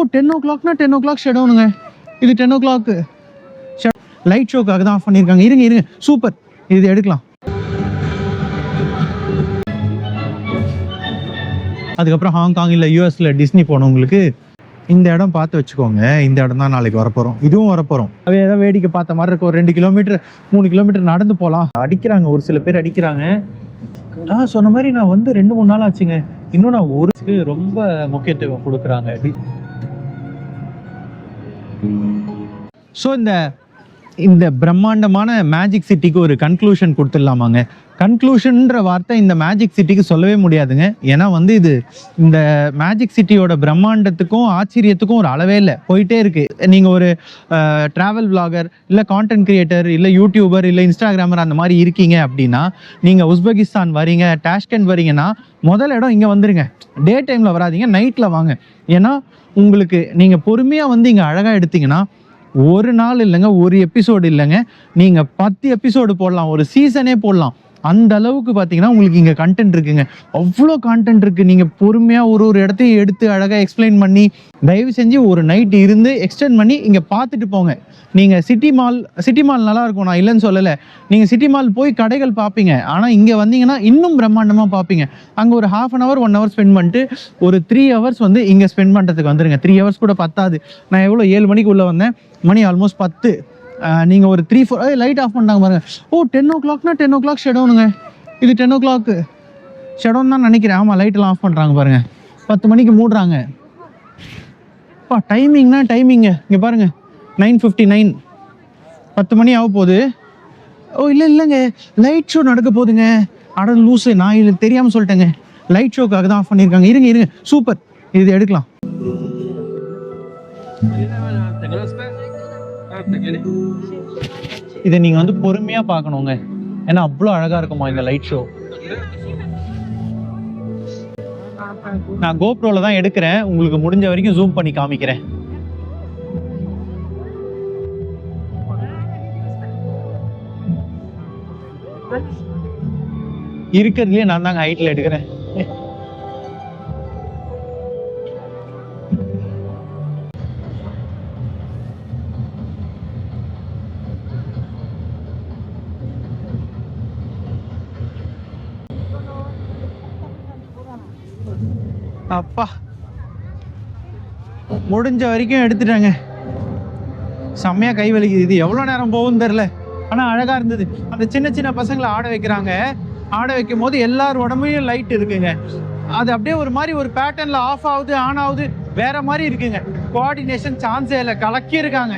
10 o'clockனா 10 o'clock ஷெடவுனுங்க. இது 10 o'clock light ஷோக்காக தான் of பண்ணியிருக்காங்க. இருங்க சூப்பர், இது எடுக்கலாம். அதுக்கப்புறம் ஹாங்காங் இல்லை யூஎஸ்ல டிஸ்னி போனவங்களுக்கு இந்த இடம் பார்த்து வச்சுக்கோங்க. இந்த இடம் தான் நாளைக்கு வரப்போகிறோம், இதுவும் வரப்போகிறோம். அவை ஏதாவது வேடிக்கை பார்த்த மாதிரி இருக்கும். 2 கிலோமீட்டர் 3 கிலோமீட்டர் நடந்து போகலாம். அடிக்கிறாங்க, ஒரு சில பேர் அடிக்கிறாங்க. சொன்ன மாதிரி நான் வந்து 2-3 நாள் ஆச்சுங்க. இன்னும் நான் ஒரு ரொம்ப முக்கியத்துவம் கொடுக்குறாங்க. ஸோ இந்த பிரம்மாண்டமான மேஜிக் சிட்டிக்கு ஒரு கன்க்ளூஷன் கொடுத்துடலாமாங்க. கன்க்ளூஷன்ற வார்த்தை இந்த மேஜிக் சிட்டிக்கு சொல்லவே முடியாதுங்க. ஏன்னா வந்து இந்த மேஜிக் சிட்டியோட பிரம்மாண்டத்துக்கும் ஆச்சரியத்துக்கும் ஒரு அளவே இல்லை, போயிட்டே இருக்கு. நீங்கள் ஒரு ட்ராவல் விளாகர் இல்லை கான்டென்ட் கிரியேட்டர் இல்லை யூடியூபர் இல்லை இன்ஸ்டாகிராமர் அந்த மாதிரி இருக்கீங்க அப்படின்னா, நீங்கள் உஸ்பெகிஸ்தான் வரீங்க, டாஷ்கண்ட் வரீங்கன்னா முதல் இடம் இங்கே வந்துருங்க. டே டைமில் வராதிங்க, நைட்டில் வாங்க. ஏன்னா உங்களுக்கு நீங்கள் பொறுமையாக வந்து இங்கே அழகாக எடுத்தீங்கன்னா ஒரு நாள் இல்லைங்க, ஒரு எபிசோடு இல்லைங்க, நீங்கள் 10 எபிசோடு போடலாம், ஒரு சீசனே போடலாம். அந்த அளவுக்கு பார்த்தீங்கன்னா உங்களுக்கு இங்கே கண்டென்ட் இருக்குங்க. அவ்வளோ கான்டென்ட் இருக்குது. நீங்கள் பொறுமையாக ஒரு இடத்தையும் எடுத்து அழகாக எக்ஸ்பிளைன் பண்ணி, தயவு செஞ்சு ஒரு நைட் இருந்து எக்ஸ்டெண்ட் பண்ணி இங்கே பார்த்துட்டு போங்க. நீங்கள் சிட்டி மால் நல்லா இருக்கும், நான் இல்லைன்னு சொல்லலை. நீங்கள் சிட்டி மால் போய் கடைகள் பார்ப்பீங்க, ஆனால் இங்கே வந்தீங்கன்னா இன்னும் பிரம்மாண்டமாக பார்ப்பீங்க. அங்கே ஒரு 1/2 hour 1 hour ஸ்பெண்ட் பண்ணிட்டு ஒரு 3 hours வந்து இங்கே ஸ்பெண்ட் பண்ணுறதுக்கு வந்துடுங்க. 3 hours கூட பத்தாது. நான் எவ்வளோ 7 மணிக்கு உள்ளே வந்தேன், மணி ஆல்மோஸ்ட் 10. நீங்கள் ஒரு 3-4 லைட் ஆஃப் பண்ணிட்டாங்க பாருங்க. 10 o'clockனா 10 o'clock ஷெடவுனுங்க. இது 10 o'clock ஷெடவுன் தான் நினைக்கிறேன். ஆமாம், லைட்டெல்லாம் ஆஃப் பண்ணுறாங்க பாருங்கள். 10 மணிக்கு மூடுறாங்க. டைமிங்னா டைமிங்க இங்கே பாருங்கள், 9:59, 10 மணி ஆக போகுது. இல்லைங்க, லைட் ஷோ நடக்க போகுதுங்க. அட லூஸு, நான் இது தெரியாமல் சொல்லிட்டேங்க. லைட் ஷோக்காக தான் ஆஃப் பண்ணியிருக்காங்க. இருங்க சூப்பர், இது எடுக்கலாம். இதை நீங்கள் வந்து பொறுமையாக பார்க்கணுங்க, ஏன்னா அவ்வளோ அழகாக இருக்குமா இந்த லைட் ஷோ. நான் கோப்ரோவில் தான் எடுக்கிறேன், உங்களுக்கு முடிஞ்ச வரைக்கும் ஜூம் பண்ணி காமிக்கிறேன். இருக்கிறதுலே நான் தாங்க ஹைட்டில் எடுக்கிறேன். அப்பா, முடிஞ்ச வரைக்கும் எடுத்துட்டாங்க. செம்மையா கை வலிக்குது. இது எவ்வளோ நேரம் போகும்னு தெரில, ஆனால் அழகாக இருந்தது. அந்த சின்ன பசங்களை ஆட வைக்கிறாங்க. ஆட வைக்கும் போது எல்லார் உடம்பையும் லைட் இருக்குங்க. அது அப்படியே ஒரு மாதிரி ஒரு பேட்டர்னில் ஆஃப் ஆகுது, ஆன் ஆகுது, வேற மாதிரி இருக்குங்க. கோஆர்டினேஷன் சான்ஸே இல்லை, கலக்கி இருக்காங்க.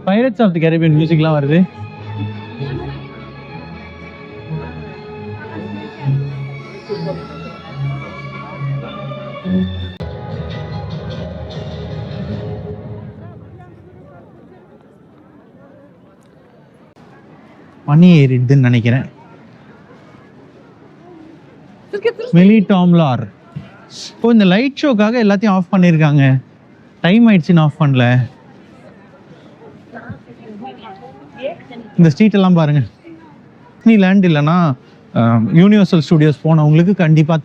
பைரட்ஸ் ஆஃப் தி கரீபியன் மியூசிக்லாம் வருது. மணி ஏறிடுதுன்னு நினைக்கிறேன். மெலி டாம்லார். இந்த லைட் ஷோக்காக எல்லாத்தையும் ஆஃப் பண்ணியிருக்காங்க. டைம் ஆயிடுச்சுன்னு ஆஃப் பண்ணல. இந்த ஸ்ட்ரீட் எல்லாம் பாருங்க. டிஸ்னி லேண்ட் இல்லைன்னா யூனிவர்சல் ஸ்டுடியோஸ் போனவங்களுக்கு கண்டிப்பாக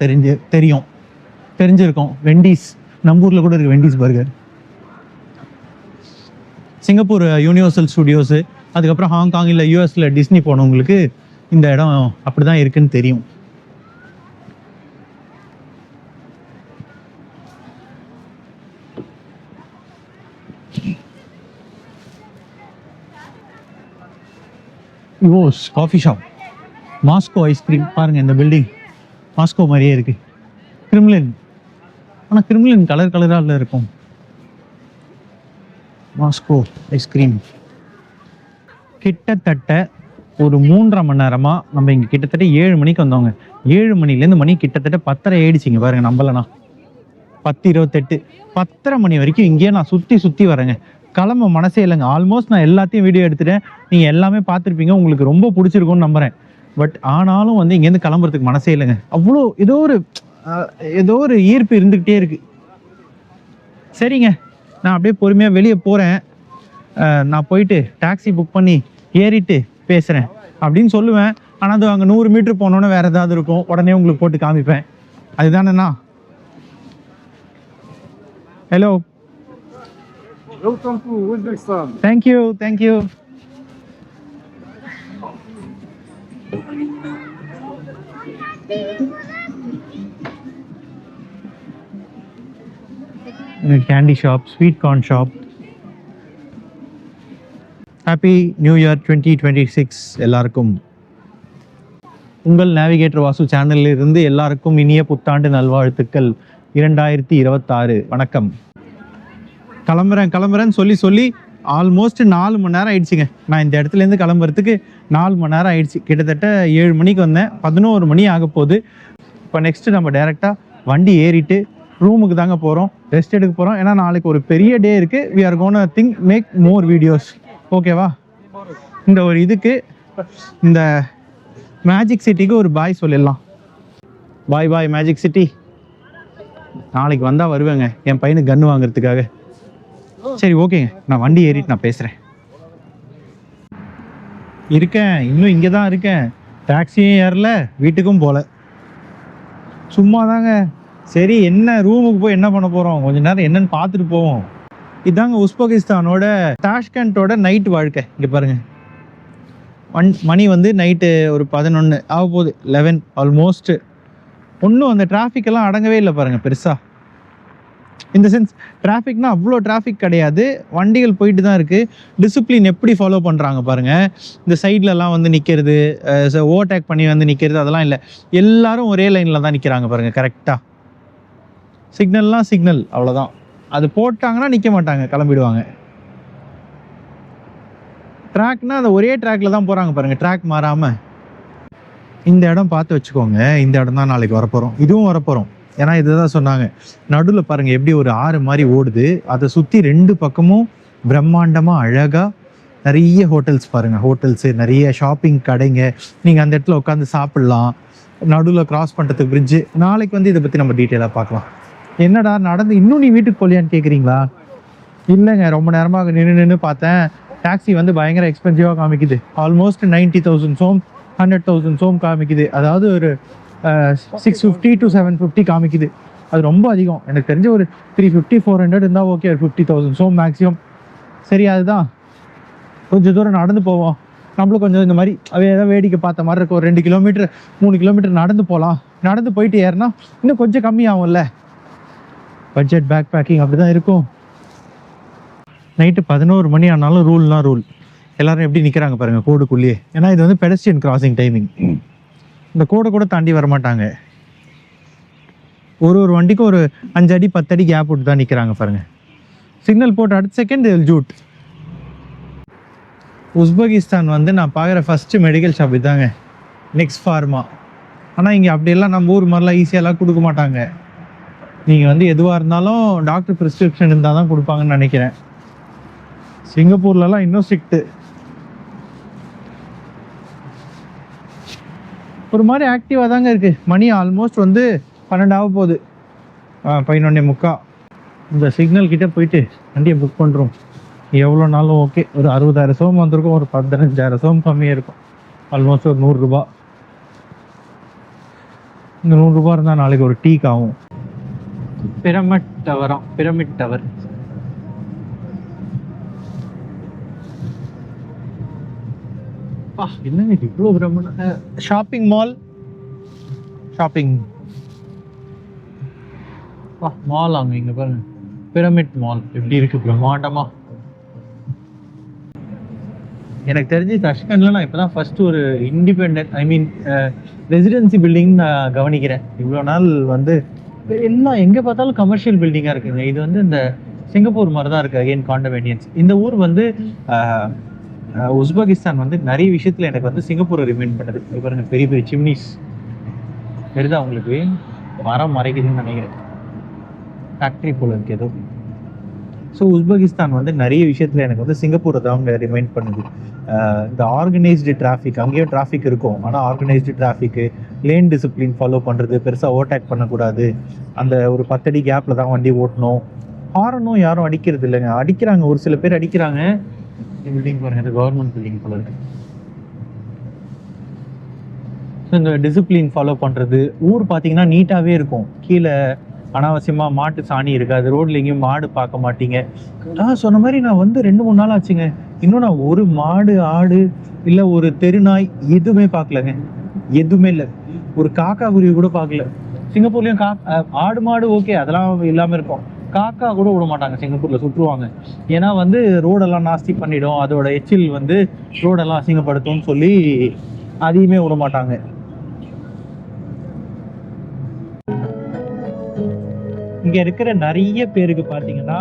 தெரிஞ்சிருக்கும். வெண்டிஸ், நம்ம ஊரில் கூட இருக்கு Wendy's burger. Singapore universal studios, அதுக்கப்புறம் ஹாங்காங் இல்லை யூஎஸ்ல டிஸ்னி போனவங்களுக்கு இந்த இடம் அப்படி தான் இருக்குன்னு தெரியும். யோஸ் காஃபி ஷாப், மாஸ்கோ ஐஸ்கிரீம். பாருங்கள், இந்த பில்டிங் மாஸ்கோ மாதிரியே இருக்கு. கிரிம்லின், ஆனால் கிரிம்லின் கலராக இருக்கும். மாஸ்கோ ஐஸ்கிரீம் கிட்டத்தட்ட ஒரு 3.5 மணி நேரமா நம்ம இங்க கிட்டத்தட்ட 7 மணிக்கு வந்தோங்க. 7 மணிலேருந்து மணி கிட்டத்தட்ட 10:30 ஆயிடுச்சுங்க பாருங்க, நம்பலனா 10:28 10:30 மணி வரைக்கும் இங்கேயே நான் சுத்தி வரேங்க. கிளம்ப மனசே இல்லைங்க. ஆல்மோஸ்ட் நான் எல்லாத்தையும் வீடியோ எடுத்துட்டேன். நீங்க எல்லாமே பார்த்துருப்பீங்க, உங்களுக்கு ரொம்ப பிடிச்சிருக்கும்னு நம்புறேன். பட் ஆனாலும் வந்து இங்கேருந்து கிளம்புறதுக்கு மனசே இல்லைங்க. அவ்வளோ ஏதோ ஒரு ஈர்ப்பு இருந்துகிட்டே இருக்கு. சரிங்க, நான் அப்படியே பொறுமையா வெளியே போறேன். நான் போயிட்டு டாக்ஸி புக் பண்ணி ஏறிட்டு பேசுறேன் அப்படின்னு சொல்லுவேன். ஆனால் அது அங்கே 100 மீட்டர் போனோன்னே வேற ஏதாவது இருக்கும், உடனே உங்களுக்கு போட்டு காமிப்பேன். அதுதானேண்ணா? Hello, Welcome to Uzbekistan. Thank you. Candy shop, sweet corn shop. Happy new year 2026 எல்லாருக்கும். உங்கள் நேவிகேட்டர் வாசு சேனலில் இருந்து எல்லாருக்கும் இனிய புத்தாண்டு நல்வாழ்த்துக்கள் 2026. வணக்கம். கிளம்புறேன்னு சொல்லி ஆல்மோஸ்ட் 4 மணி நேரம் ஆயிடுச்சுங்க. நான் இந்த இடத்துலேருந்து கிளம்புறதுக்கு 4 மணி நேரம் ஆயிடுச்சு. கிட்டத்தட்ட 7 மணிக்கு வந்தேன், 11 மணி ஆக போகுது. இப்போ நெக்ஸ்ட்டு நம்ம டைரெக்டாக வண்டி ஏறிட்டு ரூமுக்கு தாங்க போகிறோம், ரெஸ்ட் எடுக்க போகிறோம். ஏன்னா நாளைக்கு ஒரு பெரிய டே இருக்குது. We are gonna make more videos. ஓகேவா? இந்த ஒரு இதுக்கு இந்த மேஜிக் சிட்டிக்கு ஒரு பாய் சொல்லிடலாம். பாய் மேஜிக் சிட்டி. நாளைக்கு வந்தால் வருவேங்க என் பையனுக்கு கன்று வாங்குறதுக்காக. சரி, ஓகேங்க, நான் வண்டி ஏறிட்டு நான் பேசுகிறேன். இன்னும் இங்கே தான் இருக்கேன். டாக்ஸியும் ஏறல, வீட்டுக்கும் போகல, சும்மா தாங்க. சரி, என்ன ரூமுக்கு போய் என்ன பண்ண போகிறோம், கொஞ்ச நேரம் என்னன்னு பார்த்துட்டு போவோம். இதாங்க உஸ்பெகிஸ்தானோட தாஷ்கண்டோட நைட் வாழ்க்கை. இங்கே பாருங்க, மணி வந்து நைட்டு ஒரு 11 ஆக போகுது, 11 ஆல்மோஸ்ட். ஒன்றும் அந்த டிராஃபிக்கெல்லாம் அடங்கவே இல்லை பாருங்கள் பெருசாக. இந்த சென்ஸ் டிராஃபிக்னா அவ்வளோ டிராஃபிக் கிடையாது, வண்டிகள் போயிட்டு தான் இருக்குது. டிசிப்ளின் எப்படி ஃபாலோ பண்ணுறாங்க பாருங்கள். இந்த சைட்லலாம் வந்து நிற்கிறது, ஓவர்டேக் பண்ணி வந்து நிற்கிறது, அதெல்லாம் இல்லை. எல்லாரும் ஒரே லைனில் தான் நிற்கிறாங்க பாருங்கள் கரெக்டாக. சிக்னல் அவ்வளோதான். அது போட்டாங்கன்னா நிற்க மாட்டாங்க, கிளம்பிடுவாங்க. ட்ராக்னா அந்த ஒரே ட்ராக்ல தான் போகிறாங்க பாருங்கள், ட்ராக் மாறாமல். இந்த இடம் பார்த்து வச்சுக்கோங்க, இந்த இடம் தான் நாளைக்கு வரப்போகிறோம், இதுவும் வரப்போகிறோம். ஏன்னா இதுதான் சொன்னாங்க. நடுவில் பாருங்கள் எப்படி ஒரு ஆறு மாதிரி ஓடுது, அதை சுற்றி 2 பக்கமும் பிரம்மாண்டமாக அழகாக நிறைய ஹோட்டல்ஸ் பாருங்கள். ஹோட்டல்ஸு, நிறைய ஷாப்பிங் கடைங்க, நீங்கள் அந்த இடத்துல உட்காந்து சாப்பிட்லாம். நடுவில் கிராஸ் பண்ணுறதுக்கு பிரிட்ஜு. நாளைக்கு வந்து இதை பற்றி நம்ம டீட்டெயிலாக பார்க்கலாம். என்னடா நடந்து இன்னும் நீ வீட்டுக்கு போலியான்னு கேட்குறீங்களா? இல்லைங்க, ரொம்ப நேரமாக நின்று பார்த்தேன். டாக்ஸி வந்து பயங்கர எக்ஸ்பென்சிவாக காமிக்குது. ஆல்மோஸ்ட் 90,000 சோம் 100,000 சோம் காமிக்குது. அதாவது ஒரு 650 to 750 காமிக்குது. அது ரொம்ப அதிகம். எனக்கு தெரிஞ்ச ஒரு 350-400 இருந்தால் ஓகே, ஒரு 50,000 சோம் மேக்ஸிமம். சரி, அதுதான் கொஞ்சம் தூரம் நடந்து போவோம். நம்மளும் கொஞ்சம் இந்த மாதிரி ஏதாவது வேடிக்கை பார்த்த மாதிரி இருக்கும். ஒரு 2 கிலோமீட்டர் 3 கிலோமீட்டர் நடந்து போகலாம். நடந்து போயிட்டு ஏறினா இன்னும் கொஞ்சம் கம்மியாகும்ல. பட்ஜெட் பேக் பேக்கிங் அப்படி தான் இருக்கும். நைட்டு 11 மணி ஆனாலும் ரூல்னால் ரூல். எல்லாரும் எப்படி நிற்கிறாங்க பாருங்கள் கோடுக்குள்ளேயே. ஏன்னா இது வந்து பெடஸ்ட்ரியன் கிராசிங் டைமிங். இந்த கோடை கூட தாண்டி வரமாட்டாங்க. ஒரு வண்டிக்கும் ஒரு 5 அடி 10 அடி கேப் விட்டு தான் நிற்கிறாங்க பாருங்கள். சிக்னல் போட்டு அடுத்த செகண்ட் ஜூட். உஸ்பெகிஸ்தான் வந்து நான் பார்க்குற ஃபஸ்ட்டு மெடிக்கல் ஷாப் இதாங்க, நெக்ஸ்ட் ஃபார்மா. ஆனால் இங்கே அப்படியெல்லாம் நம்ம ஊர் மாதிரிலாம் ஈஸியாலாம் கொடுக்க மாட்டாங்க. நீங்கள் வந்து எதுவாக இருந்தாலும் டாக்டர் ப்ரிஸ்கிரிப்ஷன் இருந்தால் தான் கொடுப்பாங்கன்னு நினைக்கிறேன். சிங்கப்பூர்லலாம் இன்னும் ஸ்ட்ரிக்ட்டு. ஒரு மாதிரி ஆக்டிவாக தாங்க இருக்குது. மணி ஆல்மோஸ்ட் வந்து 12 ஆக போகுது, 11:45. இந்த சிக்னல் கிட்டே போயிட்டு வண்டியை புக் பண்ணுறோம். எவ்வளோ நாளும் ஓகே. ஒரு 60,000 சோம் வந்திருக்கும், ஒரு 15,000 சோம் கம்மியாக இருக்கும். ஆல்மோஸ்ட் ஒரு 100 ரூபா. இந்த 100 ரூபா இருந்தால் நாளைக்கு ஒரு டீக்கு ஆகும். Pyramid tower. என்னங்க இவ்வளோ பிரம்மாண்ட ஷாப்பிங் மால். மால் அங்கே இங்கே பாருங்க, பிரமிட் மால் எப்படி இருக்கு பிரம்மாண்டமா. எனக்கு தெரிஞ்சு தஷ்கண்ட்ல நான் இப்போதான் ஃபர்ஸ்ட் ஒரு இண்டிபெண்ட் ரெசிடென்சி பில்டிங் நான் கவனிக்கிறேன். இவ்வளோ நாள் வந்து எல்லாம் எங்கே பார்த்தாலும் கமர்ஷியல் பில்டிங்காக இருக்குங்க. இது வந்து இந்த சிங்கப்பூர் மாதிரி தான் இருக்குது. அகெயின் காண்டோமினியம்ஸ். இந்த ஊர் வந்து உஸ்பெகிஸ்தான் வந்து நிறைய விஷயத்துல எனக்கு வந்து சிங்கப்பூரை ரிமைண்ட் பண்ணுது. இங்க பாருங்க பெரிய பெரிய சிம்னிஸ் தெரியுதா உங்களுக்கு? மரம் மறைக்குதுன்னு நினைக்கிறேன். ஃபேக்ட்ரி போல இருக்கு ஏதோ. ஸோ உஸ்பெகிஸ்தான் வந்து நிறைய விஷயத்துல எனக்கு வந்து சிங்கப்பூரை தான் ரிமைண்ட் பண்ணுது. இந்த ஆர்கனைஸ்டு டிராஃபிக், அங்கேயும் டிராஃபிக் இருக்கும், ஆனால் ஆர்கனைஸ்டு டிராஃபிக்கு, லேன் டிசிப்ளின் ஃபாலோ பண்ணுறது, பெருசாக ஓவர்டேக் பண்ணக்கூடாது, அந்த ஒரு 10 அடி கேப்பில் தான் வண்டி ஓட்டணும். ஹாரனும் யாரும் அடிக்கிறது இல்லைங்க, அடிக்கிறாங்க ஒரு சில பேர் அடிக்கிறாங்க. பில்டிங் பாருங்க, இது கவர்மெண்ட் பில்டிங் போல இருக்கு. ஸோ இந்த டிசிப்ளின் ஃபாலோ பண்ணுறது, ஊர் பார்த்தீங்கன்னா நீட்டாகவே இருக்கும், கீழே அனாவசியமாக மாட்டு சாணி இருக்காது, ரோட்ல எங்கேயும் மாடு பார்க்க மாட்டீங்க. சொன்ன மாதிரி நான் வந்து 2-3 நாள் ஆச்சுங்க, இன்னும் நான் ஒரு மாடு ஆடு இல்லை ஒரு தெருநாய் எதுவுமே பார்க்கலங்க, எதுவுமே இல்லை. ஒரு காக்கா குருவி கூட பார்க்கல. சிங்கப்பூர்லேயும் ஆடு மாடு ஓகே அதெல்லாம் இல்லாமல் இருக்கும், காக்கா கூட விட மாட்டாங்க சிங்கப்பூரில், சுற்றுவாங்க. ஏன்னா வந்து ரோடெல்லாம் நாஸ்தி பண்ணிடும், அதோட எச்சில் வந்து ரோடெல்லாம் அசிங்கப்படுத்தும்னு சொல்லி அதையுமே விட மாட்டாங்க. இங்க இருக்கிற நிறைய பேருக்கு பாத்தீங்கன்னா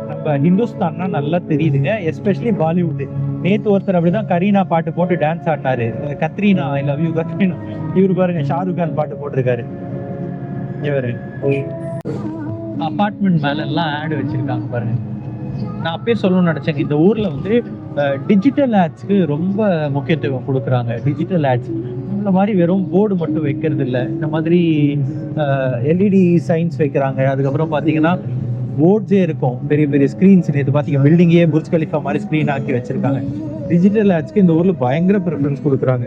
நம்ம ஹிந்துஸ்தான்னா நல்லா தெரியுதுங்க, எஸ்பெஷலி பாலிவுட். நேத்து ஒருத்தர் அப்படிதான் கரீனா பாட்டு போட்டு டான்ஸ் ஆடினாரு, Katrina I love you Katrina. இவரு பாருங்க ஷாருக் கான் பாட்டு போட்டிருக்காரு. இவரு அபார்ட்மெண்ட் மேல எல்லாம் ஆடு வச்சிருக்காங்க பாருங்க. நான் அப்பயே சொல்லணும்னு நினைச்சேன், இந்த ஊர்ல வந்து டிஜிட்டல் ஆட்ஸ்க்கு ரொம்ப முக்கியத்துவம் கொடுக்குறாங்க. டிஜிட்டல் ஆட்ஸ் இந்த மாதிரி வெறும் போர்டு மட்டும் வைக்கிறது இல்லை, இந்த மாதிரி எல்இடி சைன்ஸ் வைக்கிறாங்க. அதுக்கப்புறம் பார்த்தீங்கன்னா போர்ட்ஸே இருக்கும், பெரிய பெரிய ஸ்க்ரீன்ஸ். நேற்று பார்த்தீங்கன்னா பில்டிங்கே புர்ஜ் கலிஃபா மாதிரி ஸ்க்ரீன் ஆக்கி வச்சிருக்காங்க. டிஜிட்டல் ஆட்ஸ்க்கு இந்த ஊரில் பயங்கர ப்ரிஃபரன்ஸ் கொடுக்குறாங்க.